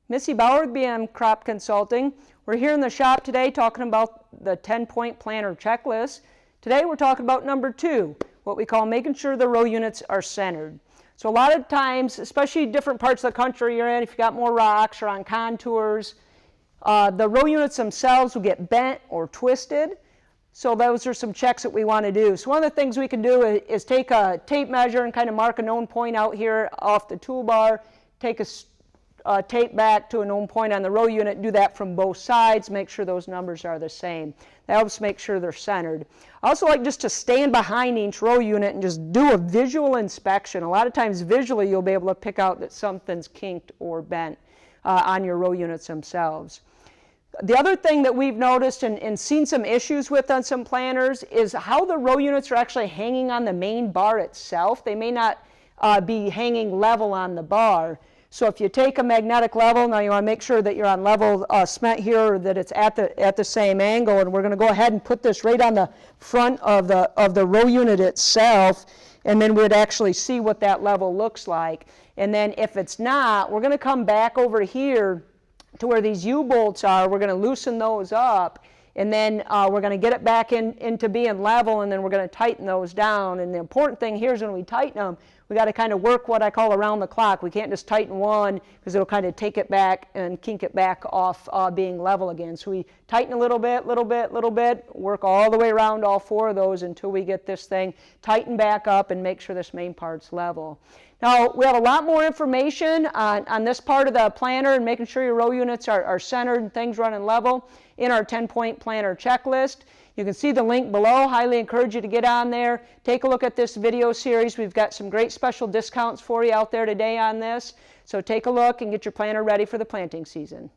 Missy Bauer with BM Crop Consulting. We're here in the shop today talking about the 10-point planter checklist. Today we're talking about number 2, what we call making sure the row units are centered. So a lot of times, especially different parts of the country you're in, if you got more rocks or on contours, the row units themselves will get bent or twisted. So those are some checks that we want to do. So one of the things we can do is take a tape measure and kind of mark a known point out here off the toolbar, take a tape back to a known point on the row unit, do that from both sides, make sure those numbers are the same. That helps make sure they're centered. I also like just to stand behind each row unit and just do a visual inspection. A lot of times visually you'll be able to pick out that something's kinked or bent on your row units themselves. The other thing that we've noticed and seen some issues with on some planters is how the row units are actually hanging on the main bar itself. They may not be hanging level on the bar. So if you take a magnetic level, now you want to make sure that you're on level cement here, or that it's at the same angle, and we're going to go ahead and put this right on the front of the row unit itself, and then we'd actually see what that level looks like. And then if it's not, we're going to come back over here to where these U-bolts are. We're going to loosen those up, and then we're going to get it back into being level, and then we're going to tighten those down. And the important thing here is when we tighten them, we got to kind of work what I call around the clock. We can't just tighten one because it'll kind of take it back and kink it back off being level again. So we tighten a little bit, work all the way around all 4 of those until we get this thing tightened back up and make sure this main part's level. Now, we have a lot more information on this part of the planter and making sure your row units are centered and things running level in our 10-point planter checklist. You can see the link below. Highly encourage you to get on there. Take a look at this video series. We've got some great special discounts for you out there today on this. So take a look and get your planter ready for the planting season.